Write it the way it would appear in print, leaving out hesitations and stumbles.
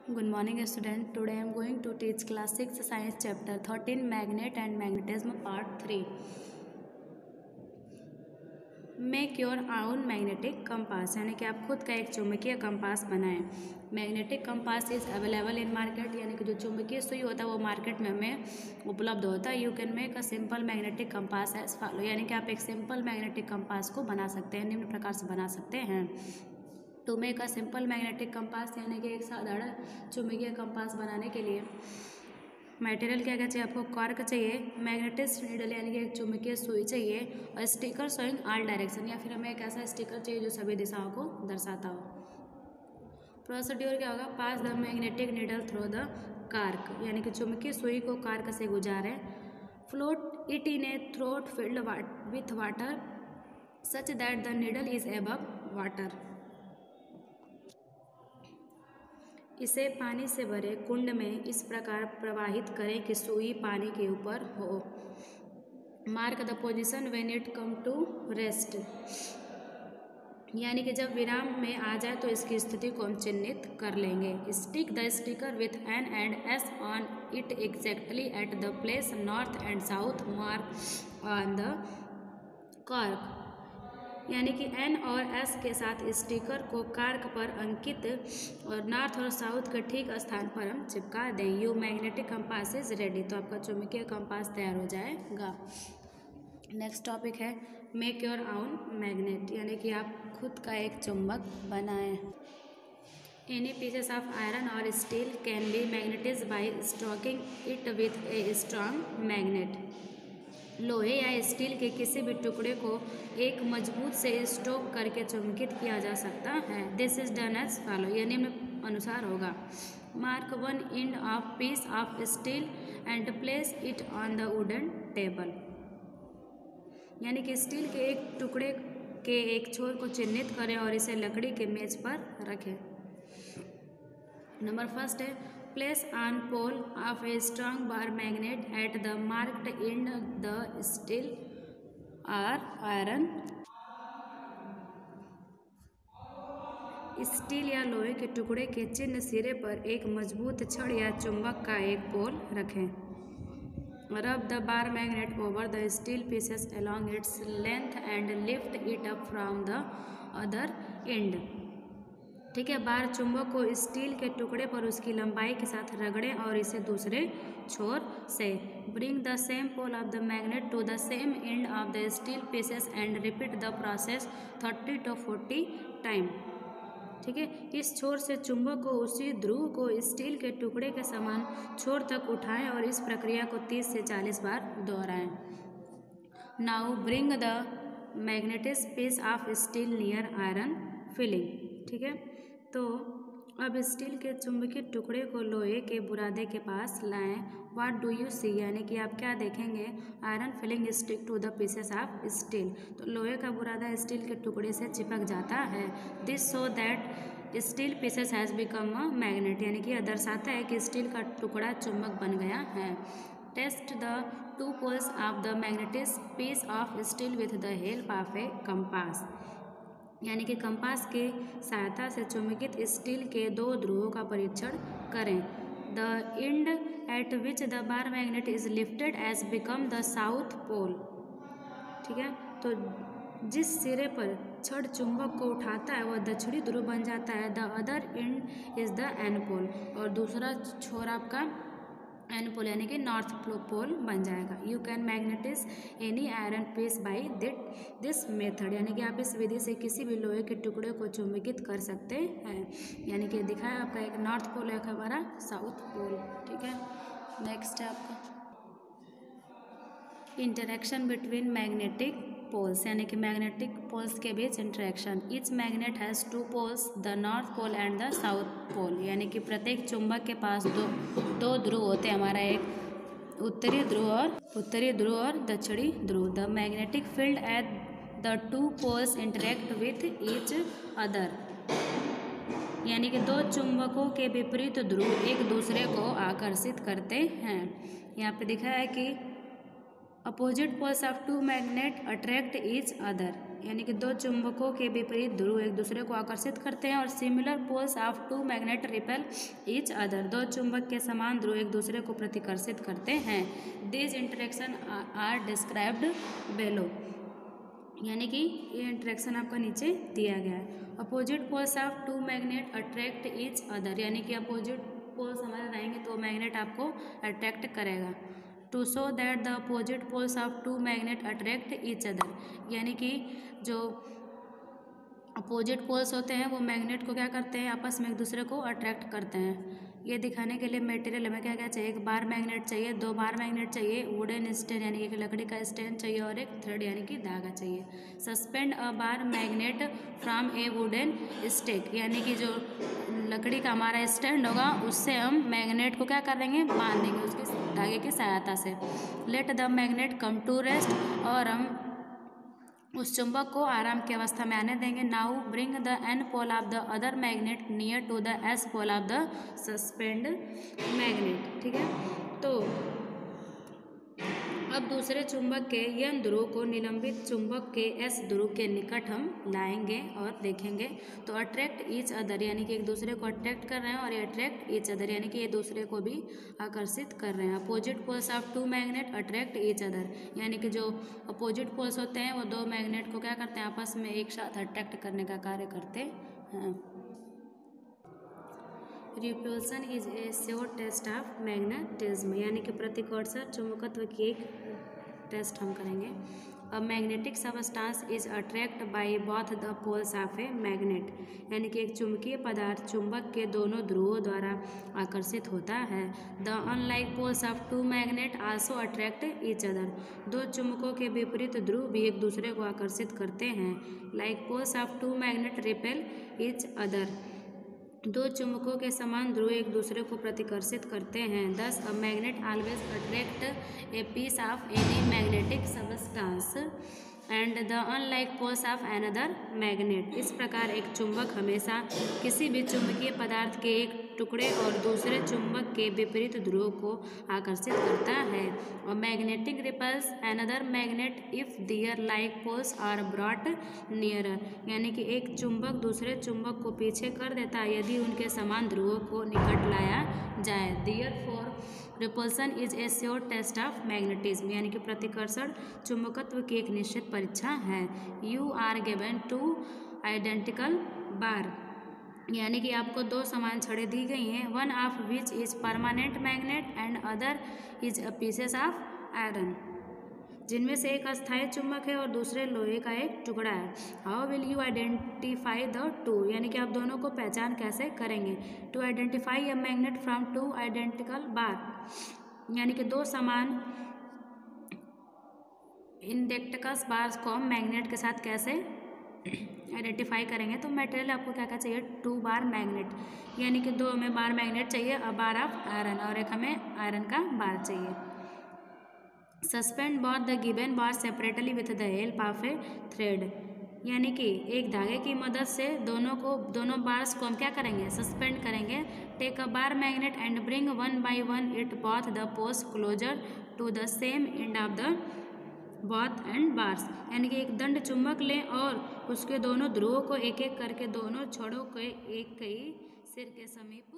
Good morning student. Today I am going to teach class 6 science chapter 13 magnet and magnetism part 3. Make your आउन magnetic compass यानी कि आप खुद का एक चुंबकीय कंपास बनाएं. Magnetic compass is available in market यानी कि जो चुंबकीय सुई होता है वो मार्केट में हमें उपलब्ध होता है. You can make a simple magnetic compass as follow यानी कि आप एक सिंपल मैग्नेटिक कंपास को बना सकते हैं, निम्न प्रकार से बना सकते हैं. To make a simple magnetic compass यानी कि एक साधारण चुंबकीय कंपास बनाने के लिए मटेरियल क्या क्या चाहिए आपको. कॉर्क चाहिए, मैग्नेटिस्ट नीडल यानी कि एक चुंबकीय सुई चाहिए और स्टिकर शोइंग ऑल डायरेक्शन या फिर हमें एक ऐसा स्टिकर चाहिए जो सभी दिशाओं को दर्शाता हो. प्रोसीड्यूर क्या होगा. Pass the magnetic needle through the cork यानी कि चुंबकीय सुई को कार्क से गुजारें. Float it in a trough filled with water such that the needle is above water. इसे पानी से भरे कुंड में इस प्रकार प्रवाहित करें कि सुई पानी के ऊपर हो. Mark the position when it come to rest यानी कि जब विराम में आ जाए तो इसकी स्थिति को हम चिन्हित कर लेंगे. Stick the sticker with an and S on it exactly at the place north and south mark on the cork यानी कि एन और एस के साथ स्टिकर को कार्क पर अंकित और नॉर्थ और साउथ के ठीक स्थान पर हम चिपका दें. You magnetic compass is ready. तो आपका चुंबकीय कंपास तैयार हो जाएगा. नेक्स्ट टॉपिक है मेक योर आउन मैग्नेट यानी कि आप खुद का एक चुंबक बनाएं. एनी पीसेस ऑफ आयरन और steel can be magnetised by stroking it with a strong magnet. लोहे या स्टील के किसी भी टुकड़े को एक मजबूत से स्ट्रोक करके चुंबकित किया जा सकता है. This is done as follow यह निम्न अनुसार होगा. Mark one end of piece of steel and place it on the wooden table यानी कि स्टील के एक टुकड़े के एक छोर को चिन्हित करें और इसे लकड़ी के मेज पर रखें. नंबर फर्स्ट है place on pole of a strong bar magnet at the marked end the steel और आयरन. स्टील या लोहे के टुकड़े के चिन्ह सिरे पर एक मजबूत छड़ या चुंबक का एक पोल रखें. रब the bar magnet over the steel pieces along its length and lift it up from the other end. ठीक है, बार चुंबक को स्टील के टुकड़े पर उसकी लंबाई के साथ रगड़ें और इसे दूसरे छोर से. Bring the same pole of the magnet to the same end of the steel pieces and repeat the process 30 to 40 time. ठीक है, इस छोर से चुंबक को उसी ध्रुव को स्टील के टुकड़े के समान छोर तक उठाएं और इस प्रक्रिया को 30 से 40 बार दोहराएं. Now bring the magnetic piece of steel near iron filing. ठीक है, तो अब स्टील के चुंबकीय टुकड़े को लोहे के बुरादे के पास लाएं. व्हाट डू यू सी यानी कि आप क्या देखेंगे. Iron filing stick to the pieces of steel. तो लोहे का बुरादा स्टील के टुकड़े से चिपक जाता है. This so that steel pieces has become a magnet यानी कि यह दर्शाता है कि स्टील का टुकड़ा चुंबक बन गया है. Test the two poles of the magnetic piece of steel with the help of a compass यानी कि कंपास की सहायता से चुंबकित स्टील के दो ध्रुवों का परीक्षण करें. The end at which the bar magnet is lifted as become the south pole. ठीक है, तो जिस सिरे पर छड़ चुंबक को उठाता है वह दक्षिणी ध्रुव बन जाता है. The other end is the N pole और दूसरा छोर आपका एन पोल यानी कि नॉर्थ पोल बन जाएगा. You can magnetise any iron piece by this method यानी कि आप इस विधि से किसी भी लोहे के टुकड़े को चुंबकित कर सकते हैं. यानी कि दिखाया आपका एक नॉर्थ पोल है, हमारा साउथ पोल. ठीक है, नेक्स्ट है आपका इंटरेक्शन बिटवीन मैग्नेटिक पोल्स यानी कि मैग्नेटिक पोल्स के बीच interaction. Each magnet has two poles the north pole and the south pole यानी कि प्रत्येक चुंबक के पास दो ध्रुव होते हैं. हमारा एक उत्तरी ध्रुव और दक्षिणी ध्रुव. The magnetic field at the two poles interact with each other यानी कि दो चुंबकों के विपरीत ध्रुव एक दूसरे को आकर्षित करते हैं. यहाँ पे दिखा है कि opposite poles of two magnet attract each other, यानी कि दो चुंबकों के विपरीत ध्रुव एक दूसरे को आकर्षित करते हैं। और similar poles of two magnet repel each other, दो चुंबक के समान ध्रुव एक दूसरे को प्रतिकर्षित करते हैं। This interaction are described below, यानी कि ये इंटरेक्शन आपका नीचे दिया गया है। Opposite poles of two magnet attract each other, यानी कि अपोजिट पोल्स हमारे रहेंगे तो मैग्नेट आपको अट्रैक्ट करेगा। To show that the opposite poles of two magnet attract each other, यानी कि जो अपोजिट पोल्स होते हैं वो मैग्नेट को क्या करते हैं, आपस में एक दूसरे को अट्रैक्ट करते हैं। ये दिखाने के लिए मटेरियल हमें क्या क्या चाहिए, एक बार मैग्नेट चाहिए, दो बार मैग्नेट चाहिए, वुडन स्टैंड यानी एक लकड़ी का स्टैंड चाहिए और एक थ्रेड यानी कि धागा चाहिए। Suspend a bar magnet from a wooden stake, यानी कि जो लकड़ी का हमारा स्टैंड होगा उससे हम मैग्नेट को क्या करेंगे, बांध देंगे उसके धागे की सहायता से। Let the magnet come to rest, और हम उस चुंबक को आराम की अवस्था में आने देंगे। Now bring the N pole of the other magnet near to the S pole of the suspend magnet. ठीक है, तो अब दूसरे चुंबक के एन ध्रुव को निलंबित चुंबक के एस ध्रुव के निकट हम लाएंगे और देखेंगे। तो अट्रैक्ट ईच अदर, यानी कि एक दूसरे को अट्रैक्ट कर रहे हैं, और ये अट्रैक्ट ईच अदर यानी कि ये दूसरे को भी आकर्षित कर रहे हैं। Opposite poles of two magnet attract each other, यानी कि जो अपोजिट पोल्स होते हैं वो दो मैग्नेट को क्या करते हैं, आपस में एक साथ अट्रैक्ट करने का कार्य करते हैं। Repulsion is a sure test of magnetism, यानी कि प्रतिकर्षण चुंबकत्व की एक टेस्ट हम करेंगे। A magnetic substance is attract by both the poles of a magnet, यानी कि एक चुंबकीय पदार्थ चुंबक के दोनों ध्रुवों द्वारा आकर्षित होता है। The unlike poles of two magnet also attract each other, दो चुंबकों के विपरीत ध्रुव भी एक दूसरे को आकर्षित करते हैं। Like poles of two magnet repel each other, दो चुंबकों के समान ध्रुव एक दूसरे को प्रतिकर्षित करते हैं। Thus a magnet always attract a piece of any magnetic substance and the unlike poles of another magnet, इस प्रकार एक चुंबक हमेशा किसी भी चुंबकीय पदार्थ के एक टुकड़े और दूसरे चुंबक के विपरीत ध्रुव को आकर्षित करता है। और magnetic repels another magnet if their like poles are brought nearer, यानी कि एक चुंबक दूसरे चुंबक को पीछे कर देता है यदि उनके समान ध्रुवों को निकट लाया जाए। Therefore repulsion is a sure test of magnetism, यानी कि प्रतिकर्षण चुंबकत्व की एक निश्चित परीक्षा है। You are given two identical bar, यानी कि आपको दो समान छड़ें दी गई हैं। One of which is permanent magnet and other is a pieces of iron, जिनमें से एक अस्थायी चुंबक है और दूसरे लोहे का एक टुकड़ा है। How will you identify the two, यानी कि आप दोनों को पहचान कैसे करेंगे। To identify a magnet from two identical bar, यानी कि दो समान इंडेक्टिकस बार्स को हम मैग्नेट के साथ कैसे आइडेंटिफाई करेंगे। तो मटेरियल आपको क्या क्या चाहिए, टू बार मैग्नेट, यानी कि दो हमें बार मैग्नेट चाहिए, अ बार ऑफ आयरन, और एक हमें आयरन का बार चाहिए। Suspend both the given bar separately with the help of A thread, यानी कि एक धागे की मदद से दोनों बार्स को हम क्या करेंगे, सस्पेंड करेंगे। Take a bar magnet and bring one by one it both the poles closer to the same end of the both end bars, यानी कि एक दंड चुंबक लें और उसके दोनों ध्रुवों को एक एक करके दोनों छड़ों के एक कई सिर के समीप